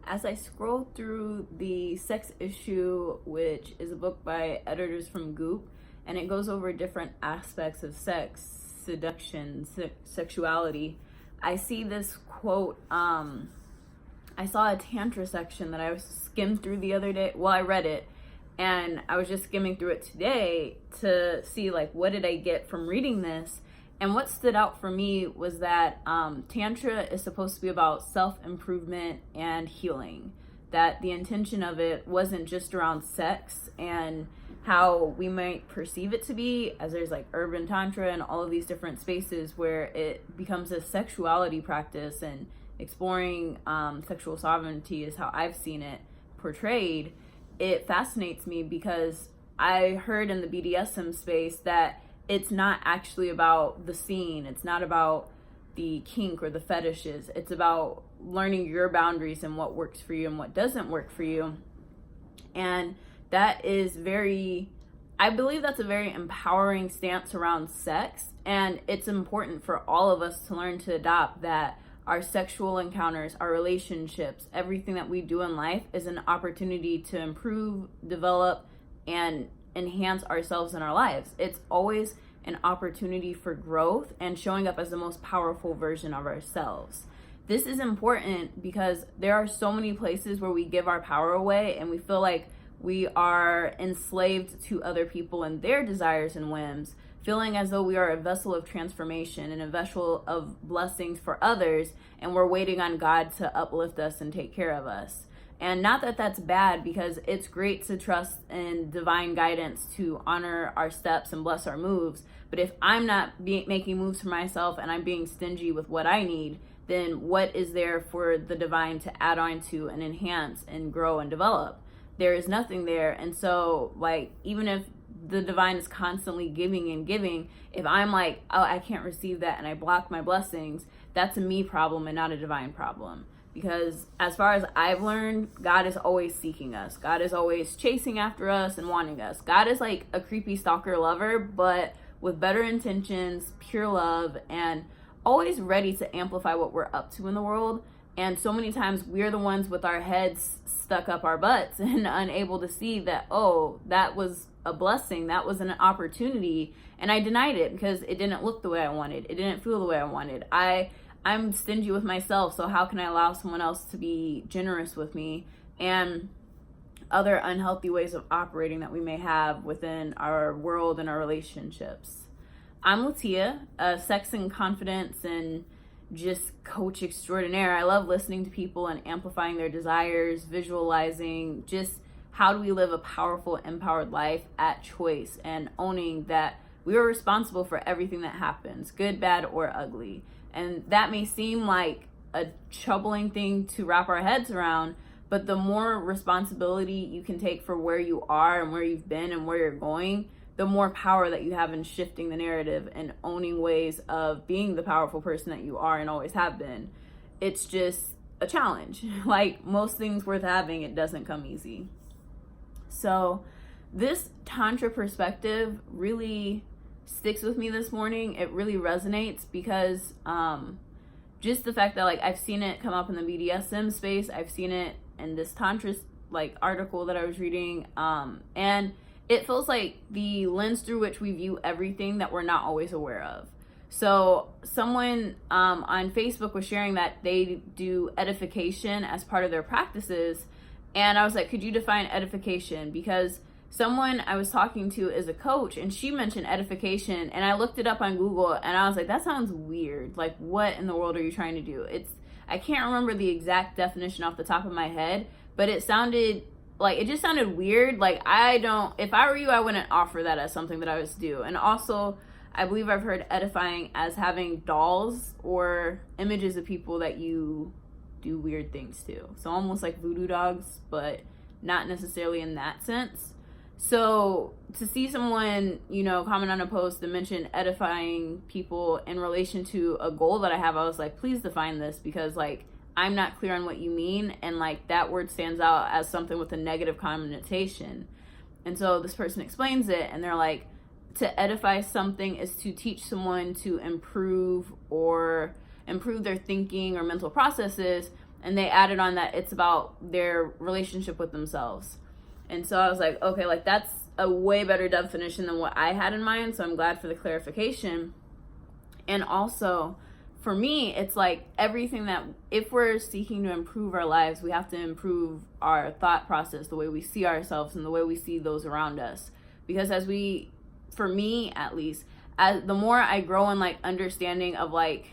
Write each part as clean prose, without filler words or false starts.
As I scroll through the Sex Issue, which is a book by editors from Goop, and it goes over different aspects of sex, seduction, sexuality, I see this quote. I saw a Tantra section that I was skimmed through the other day. Well, I read it, and I was just skimming through it today to see, like, what did I get from reading this? And what stood out for me was that Tantra is supposed to be about self-improvement and healing. That the intention of it wasn't just around sex and how we might perceive it to be, as there's like urban Tantra and all of these different spaces where it becomes a sexuality practice, and exploring sexual sovereignty is how I've seen it portrayed. It fascinates me because I heard in the BDSM space that it's not actually about the scene. It's not about the kink or the fetishes. It's about learning your boundaries and what works for you and what doesn't work for you. And that is I believe that's a very empowering stance around sex. And it's important for all of us to learn to adopt that our sexual encounters, our relationships, everything that we do in life is an opportunity to improve, develop, and enhance ourselves in our lives. It's always an opportunity for growth and showing up as the most powerful version of ourselves. This is important because there are so many places where we give our power away and we feel like we are enslaved to other people and their desires and whims, feeling as though we are a vessel of transformation and a vessel of blessings for others, and we're waiting on God to uplift us and take care of us. And not that that's bad, because it's great to trust in divine guidance to honor our steps and bless our moves. But if I'm not making moves for myself and I'm being stingy with what I need, then what is there for the divine to add on to and enhance and grow and develop? There is nothing there. And so, like, even if the divine is constantly giving and giving, if I'm like, oh, I can't receive that, and I block my blessings, that's a me problem and not a divine problem. Because as far as I've learned, God is always seeking us. God is always chasing after us and wanting us. God is like a creepy stalker lover, but with better intentions, pure love, and always ready to amplify what we're up to in the world. And so many times we're the ones with our heads stuck up our butts and unable to see that, oh, that was a blessing, that was an opportunity, and I denied it because it didn't look the way I wanted. It didn't feel the way I wanted. I'm stingy with myself, so how can I allow someone else to be generous with me? And other unhealthy ways of operating that we may have within our world and our relationships. I'm Latia, a sex and confidence and just coach extraordinaire. I love listening to people and amplifying their desires, visualizing just how do we live a powerful, empowered life at choice, and owning that we are responsible for everything that happens, good, bad, or ugly. And that may seem like a troubling thing to wrap our heads around, but the more responsibility you can take for where you are and where you've been and where you're going, the more power that you have in shifting the narrative and owning ways of being the powerful person that you are and always have been. It's just a challenge. Like most things worth having, it doesn't come easy. So this Tantra perspective really sticks with me this morning. It really resonates because just the fact that, like, I've seen it come up in the BDSM space, I've seen it in this Tantra like article that I was reading, and it feels like the lens through which we view everything that we're not always aware of. So someone on Facebook was sharing that they do edification as part of their practices, and I was like, could you define edification? Because someone I was talking to is a coach, and she mentioned edification, and I looked it up on Google, and I was like, that sounds weird. Like, what in the world are you trying to do? I can't remember the exact definition off the top of my head, but it just sounded weird. Like, if I were you, I wouldn't offer that as something that I was do. And also, I believe I've heard edifying as having dolls or images of people that you do weird things to. So almost like voodoo dogs, but not necessarily in that sense. So to see someone, comment on a post and mention edifying people in relation to a goal that I have, I was like, please define this, because like, I'm not clear on what you mean. And like, that word stands out as something with a negative connotation. And so this person explains it, and they're like, to edify something is to teach someone to improve their thinking or mental processes. And they added on that it's about their relationship with themselves. And so I was like, okay, like that's a way better definition than what I had in mind. So I'm glad for the clarification. And also, for me, it's like everything that, if we're seeking to improve our lives, we have to improve our thought process, the way we see ourselves and the way we see those around us. Because for me at least, as the more I grow in like understanding of like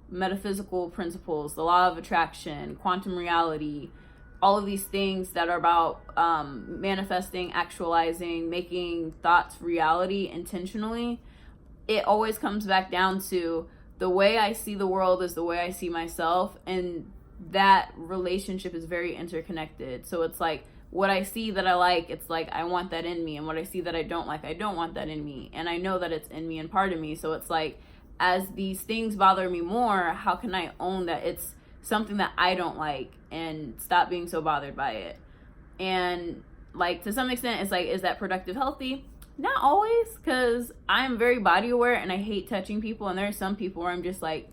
metaphysical principles, the law of attraction, quantum reality, all of these things that are about manifesting, actualizing, making thoughts reality intentionally, it always comes back down to the way I see the world is the way I see myself, and that relationship is very interconnected. So it's like what I see that I like, it's like I want that in me, and what I see that I don't like, I don't want that in me, and I know that it's in me and part of me. So it's like, as these things bother me more, how can I own that it's something that I don't like and stop being so bothered by it? And like, to some extent, it's like, is that productive, healthy? Not always, because I'm very body aware and I hate touching people. And there are some people where I'm just like,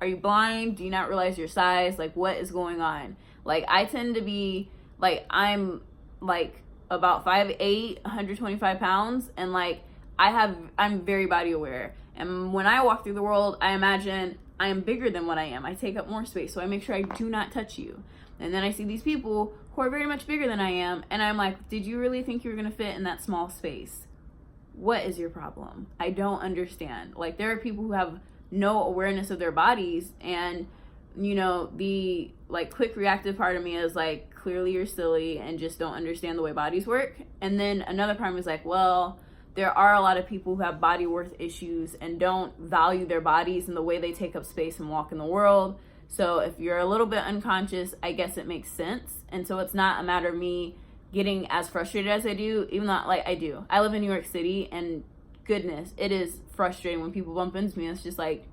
are you blind? Do you not realize your size? Like, what is going on? Like, I tend to be like, I'm like about 5'8", 125 pounds. And like, I'm very body aware. And when I walk through the world, I imagine I am bigger than what I am. I take up more space. So I make sure I do not touch you. And then I see these people who are very much bigger than I am. And I'm like, did you really think you were going to fit in that small space? What is your problem? I don't understand. Like, there are people who have no awareness of their bodies, and you know, the like quick reactive part of me is like, clearly you're silly and just don't understand the way bodies work. And then another part of me is like, well, there are a lot of people who have body worth issues and don't value their bodies and the way they take up space and walk in the world. So if you're a little bit unconscious, I guess it makes sense. And so it's not a matter of me getting as frustrated as I do, even though like I do. I live in New York City, and goodness, it is frustrating when people bump into me. It's just like,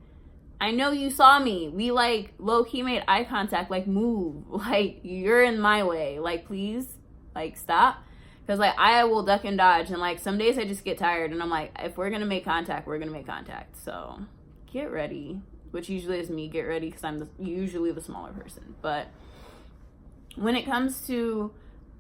I know you saw me. We like low-key made eye contact, like move. Like, you're in my way. Like, please, like stop. Because like I will duck and dodge, and like some days I just get tired and I'm like, if we're gonna make contact, we're gonna make contact. So get ready, which usually is me, get ready, because I'm usually the smaller person. But when it comes to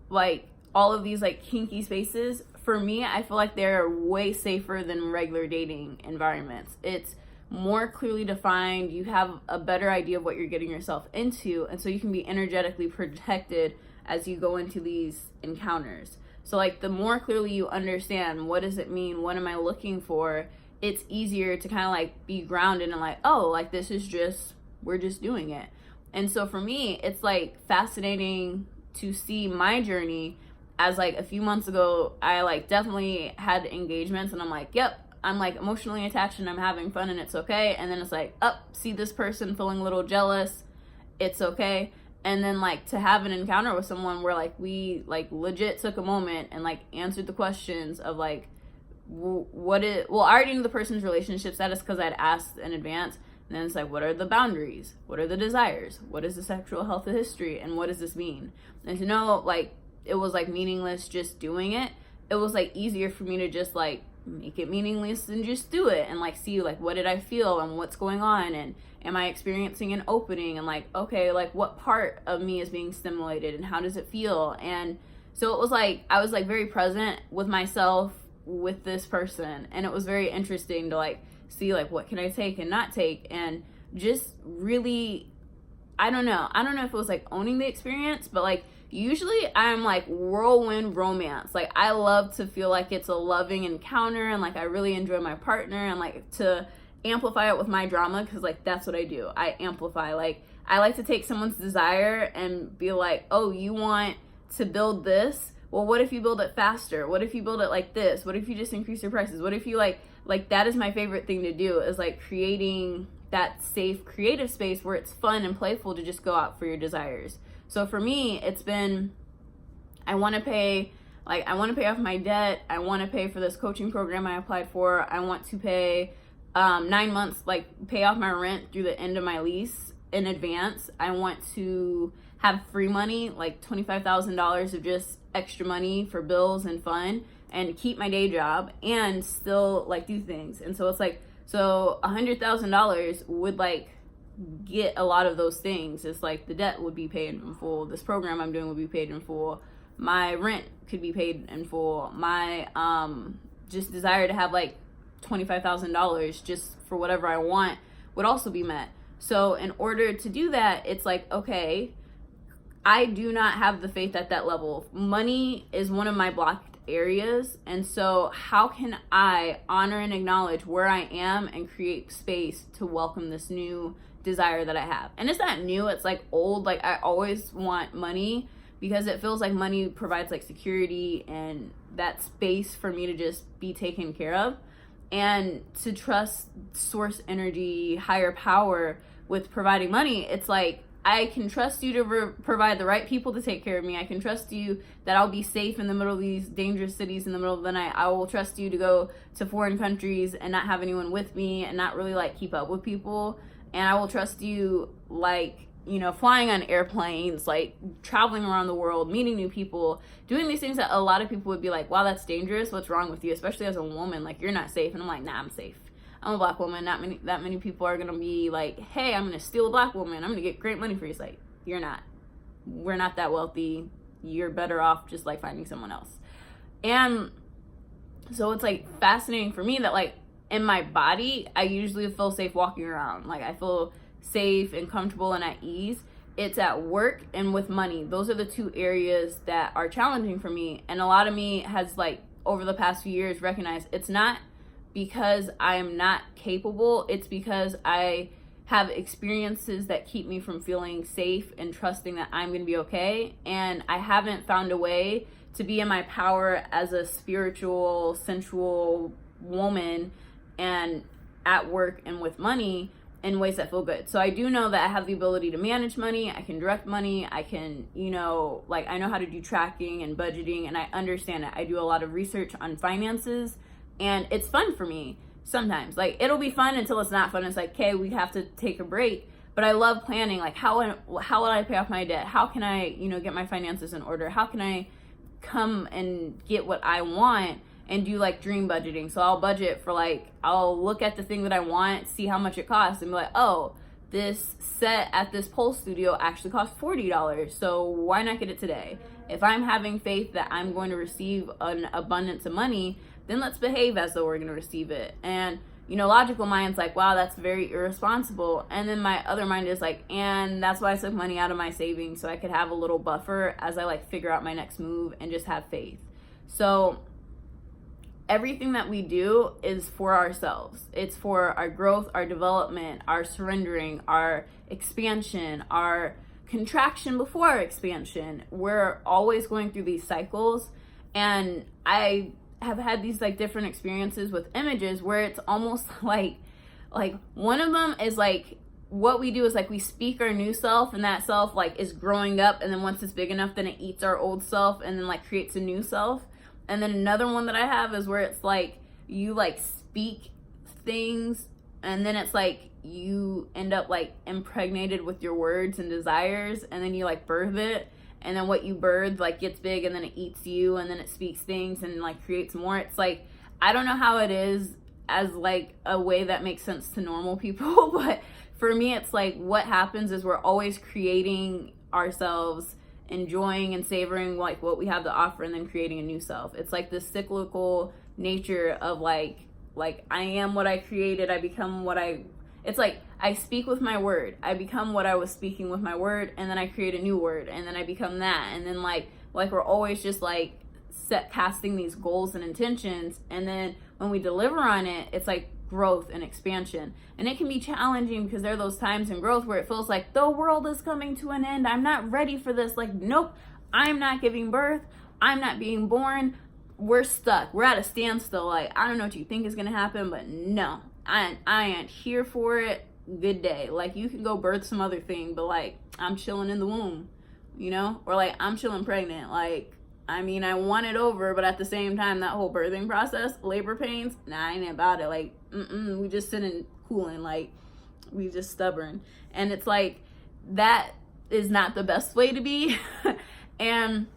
like all of these like kinky spaces, for me, I feel like they're way safer than regular dating environments. It's more clearly defined. You have a better idea of what you're getting yourself into, and so you can be energetically protected as you go into these encounters. So like, the more clearly you understand, what does it mean, what am I looking for, it's easier to kind of like be grounded and like, oh, like this is just, we're just doing it. And so for me, it's like fascinating to see my journey, as like a few months ago, I like definitely had engagements and I'm like, yep, I'm like emotionally attached and I'm having fun and it's okay. And then it's like, see this person feeling a little jealous, it's okay. And then like to have an encounter with someone where like we like legit took a moment and like answered the questions of like, I already knew the person's relationship status because I'd asked in advance. And then it's like, what are the boundaries? What are the desires? What is the sexual health history? And what does this mean? And to know like it was like meaningless just doing it, it was like easier for me to just like make it meaningless and just do it and like see like, what did I feel and what's going on, and am I experiencing an opening, and like, okay, like what part of me is being stimulated and how does it feel? And so it was like I was like very present with myself with this person, and it was very interesting to like see like what can I take and not take, and just really, I don't know if it was like owning the experience, but like usually I'm like whirlwind romance. Like I love to feel like it's a loving encounter, and like I really enjoy my partner, and like to amplify it with my drama, because like that's what I do. I amplify. Like I like to take someone's desire and be like, oh, you want to build this? Well, what if you build it faster? What if you build it like this? What if you just increase your prices? What if you like that is my favorite thing to do, is like creating that safe creative space where it's fun and playful to just go out for your desires. So for me, it's been, I want to pay off my debt. I want to pay for this coaching program I applied for. I want to pay 9 months, like pay off my rent through the end of my lease in advance. I want to have free money, like $25,000 of just extra money for bills and fun, and keep my day job and still like do things. And so it's like, so $100,000 would like get a lot of those things. It's like the debt would be paid in full, this program I'm doing would be paid in full, my rent could be paid in full, my just desire to have like $25,000 just for whatever I want would also be met. So in order to do that, it's like, okay, I do not have the faith at that level. Money is one of my blocked areas. And so how can I honor and acknowledge where I am and create space to welcome this new desire that I have? And it's not new, it's like old. Like I always want money because it feels like money provides like security and that space for me to just be taken care of, and to trust source energy, higher power with providing money. It's like, I can trust you to provide the right people to take care of me. I can trust you that I'll be safe in the middle of these dangerous cities in the middle of the night. I will trust you to go to foreign countries and not have anyone with me and not really like keep up with people. And I will trust you, like, you know, flying on airplanes, like traveling around the world, meeting new people, doing these things that a lot of people would be like, wow, that's dangerous. What's wrong with you? Especially as a woman, like, you're not safe. And I'm like, nah, I'm safe. I'm a black woman. Not that many people are going to be like, hey, I'm going to steal a black woman. I'm going to get great money for you. It's like, you're not. We're not that wealthy. You're better off just like finding someone else. And so it's like fascinating for me that like in my body, I usually feel safe walking around. Like I feel safe and comfortable and at ease. It's at work and with money. Those are the two areas that are challenging for me. And a lot of me has like over the past few years recognized it's not because I am not capable, it's because I have experiences that keep me from feeling safe and trusting that I'm gonna be okay. And I haven't found a way to be in my power as a spiritual, sensual woman and at work and with money in ways that feel good. So I do know that I have the ability to manage money, I can direct money, I can, you know, like I know how to do tracking and budgeting, and I understand it. I do a lot of research on finances, and it's fun for me sometimes. Like it'll be fun until it's not fun. It's like, okay, we have to take a break. But I love planning, like how will I pay off my debt? How can I, you know, get my finances in order? How can I come and get what I want and do like dream budgeting? So I'll budget for like, I'll look at the thing that I want, see how much it costs, and be like, oh, this set at this pole studio actually costs $40. So why not get it today? If I'm having faith that I'm going to receive an abundance of money, then let's behave as though we're going to receive it. And, you know, logical mind's like, wow, that's very irresponsible. And then my other mind is like, and that's why I took money out of my savings so I could have a little buffer as I like figure out my next move and just have faith. So everything that we do is for ourselves. It's for our growth, our development, our surrendering, our expansion, our contraction before our expansion. We're always going through these cycles. And I have had these like different experiences with images where it's almost like one of them is like what we do is like we speak our new self, and that self like is growing up, and then once it's big enough then it eats our old self and then like creates a new self. And then another one that I have is where it's like you like speak things, and then it's like you end up like impregnated with your words and desires, and then you like birth it. And then what you birth like gets big, and then it eats you, and then it speaks things and like creates more. It's like, I don't know how it is as like a way that makes sense to normal people, but for me, it's like what happens is we're always creating ourselves, enjoying and savoring like what we have to offer, and then creating a new self. It's like this cyclical nature of like I am what I created, I become it's like I speak with my word, I become what I was speaking with my word, and then I create a new word, and then I become that. And then like we're always just like casting these goals and intentions, and then when we deliver on it, it's like growth and expansion. And it can be challenging because there are those times in growth where it feels like the world is coming to an end, I'm not ready for this, like nope, I'm not giving birth, I'm not being born, we're stuck, we're at a standstill, like I don't know what you think is gonna happen, but no, I ain't here for it. Good day. Like you can go birth some other thing, but like I'm chilling in the womb, you know, or like I'm chilling pregnant. Like I mean, I want it over, but at the same time, that whole birthing process, labor pains, nah, I ain't about it. Like we just sitting cooling, like we just stubborn. And it's like that is not the best way to be. And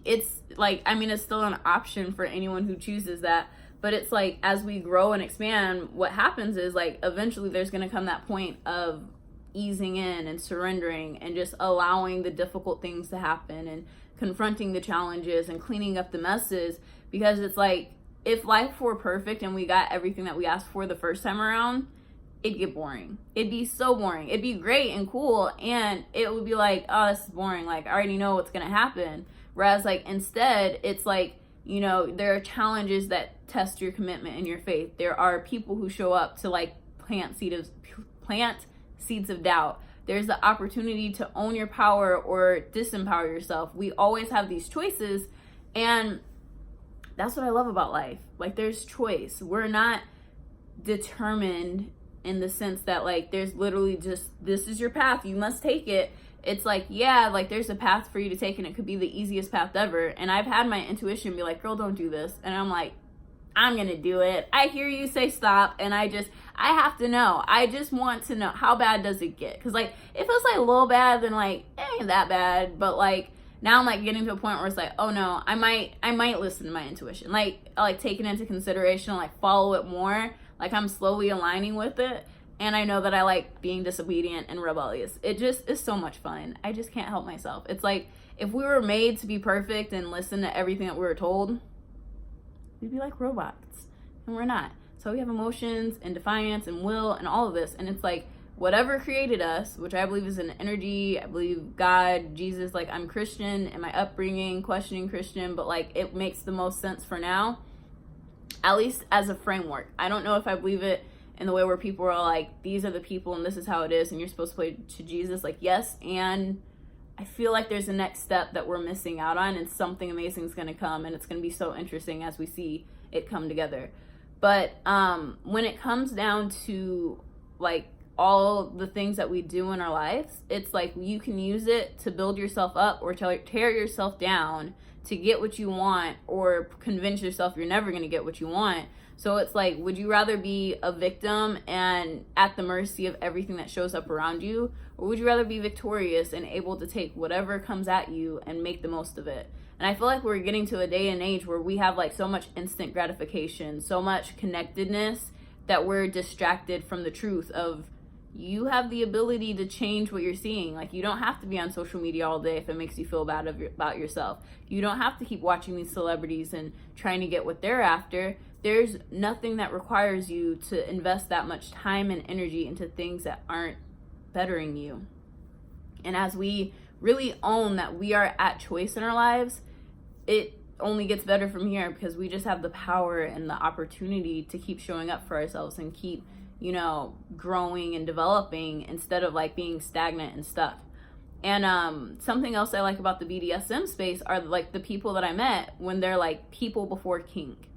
it's like, I mean, it's still an option for anyone who chooses that. But it's like, as we grow and expand, what happens is like, eventually there's going to come that point of easing in and surrendering and just allowing the difficult things to happen and confronting the challenges and cleaning up the messes. Because it's like, if life were perfect and we got everything that we asked for the first time around, it'd get boring. It'd be so boring. It'd be great and cool, and it would be like, oh, this is boring. Like, I already know what's gonna happen. Whereas, like, instead, it's like, you know, there are challenges that test your commitment and your faith. There are people who show up to, like, plant seeds of doubt. There's the opportunity to own your power or disempower yourself. We always have these choices, and that's what I love about life. Like, there's choice. We're not determined in the sense that, like, there's literally just, this is your path, you must take it. It's like, yeah, like, there's a path for you to take, and it could be the easiest path ever. And I've had my intuition be like, girl, don't do this. And I'm like, I'm gonna do it. I hear you say stop, and I have to know. I just want to know, how bad does it get? Because, like, if it's like a little bad, then, like, it ain't that bad. But, like, now I'm, like, getting to a point where it's like, oh no, I might listen to my intuition, like take it into consideration, like follow it more. Like, I'm slowly aligning with it, and I know that I like being disobedient and rebellious. It just is so much fun. I just can't help myself. It's like, if we were made to be perfect and listen to everything that we were told, we'd be like robots, and we're not. So we have emotions and defiance and will and all of this, and it's like, whatever created us, which I believe is an energy, I believe God, Jesus, like, I'm Christian in my upbringing, questioning Christian, but, like, it makes the most sense for now, at least as a framework. I don't know if I believe it in the way where people are like, these are the people and this is how it is and you're supposed to play to Jesus. Like, yes, and I feel like there's a next step that we're missing out on, and something amazing is going to come, and it's going to be so interesting as we see it come together. But when it comes down to, like, all the things that we do in our lives, it's like, you can use it to build yourself up or to tear yourself down to get what you want, or convince yourself you're never going to get what you want. So it's like, would you rather be a victim and at the mercy of everything that shows up around you, or would you rather be victorious and able to take whatever comes at you and make the most of it? And I feel like we're getting to a day and age where we have, like, so much instant gratification, so much connectedness, that we're distracted from the truth of, you have the ability to change what you're seeing. Like, you don't have to be on social media all day if it makes you feel bad about yourself. You don't have to keep watching these celebrities and trying to get what they're after. There's nothing that requires you to invest that much time and energy into things that aren't bettering you. And as we really own that we are at choice in our lives, it only gets better from here, because we just have the power and the opportunity to keep showing up for ourselves and keep, you know, growing and developing, instead of, like, being stagnant and stuck. And something else I like about the BDSM space are, like, the people that I met, when they're like people before kink.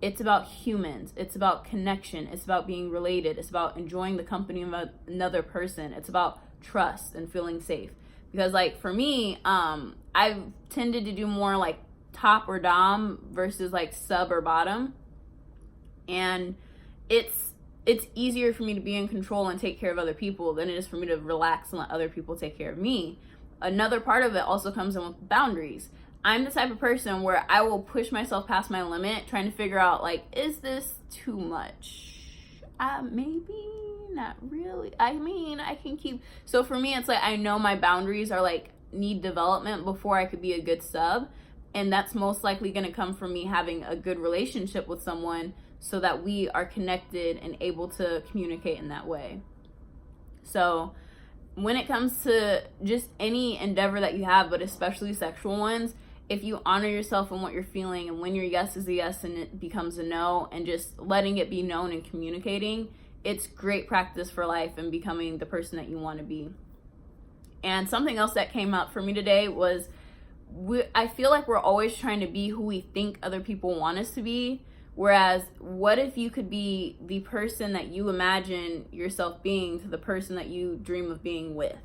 It's about humans. It's about connection. It's about being related. It's about enjoying the company of another person. It's about trust and feeling safe. Because, like, for me, I've tended to do more, like, top or dom versus, like, sub or bottom. And it's easier for me to be in control and take care of other people than it is for me to relax and let other people take care of me. Another part of it also comes in with boundaries. I'm the type of person where I will push myself past my limit, trying to figure out, like, is this too much? Maybe not really. I mean, I can keep. So for me, it's like, I know my boundaries are, like, need development before I could be a good sub. And that's most likely going to come from me having a good relationship with someone, so that we are connected and able to communicate in that way. So when it comes to just any endeavor that you have, but especially sexual ones, if you honor yourself and what you're feeling, and when your yes is a yes and it becomes a no, and just letting it be known and communicating, it's great practice for life and becoming the person that you want to be. And something else that came up for me today was, I feel like we're always trying to be who we think other people want us to be. Whereas, what if you could be the person that you imagine yourself being to the person that you dream of being with?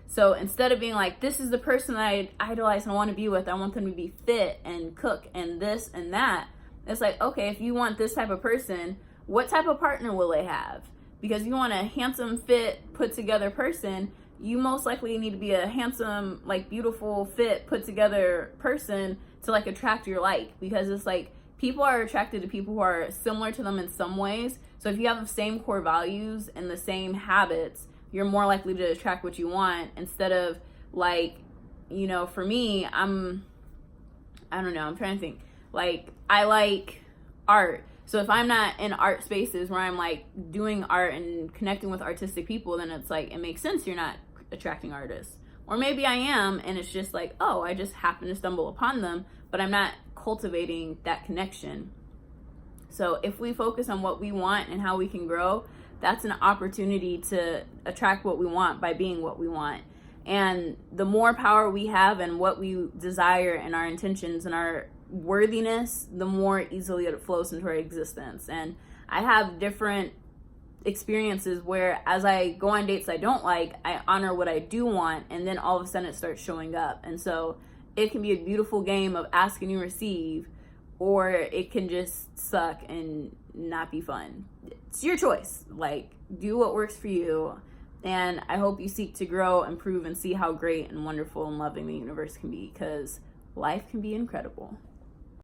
So instead of being like, this is the person that I idolize and I want to be with, I want them to be fit and cook and this and that. It's like, okay, if you want this type of person, what type of partner will they have? Because you want a handsome, fit, put together person, you most likely need to be a handsome, like, beautiful, fit, put together person to, like, attract your like. Because it's like, people are attracted to people who are similar to them in some ways. So if you have the same core values and the same habits, you're more likely to attract what you want, instead of like, you know, for me, I don't know, I'm trying to think. Like, I like art. So if I'm not in art spaces where I'm like doing art and connecting with artistic people, then it's like, it makes sense you're not attracting artists. Or maybe I am, and it's just like, oh, I just happen to stumble upon them, but I'm not cultivating that connection. So if we focus on what we want and how we can grow, that's an opportunity to attract what we want by being what we want. And the more power we have and what we desire and our intentions and our worthiness, the more easily it flows into our existence. And I have different experiences where as I go on dates I don't like, I honor what I do want, and then all of a sudden it starts showing up. And so it can be a beautiful game of ask and you receive, or it can just suck and not be fun. It's your choice. Like, do what works for you. And I hope you seek to grow, improve, and see how great and wonderful and loving the universe can be, because life can be incredible.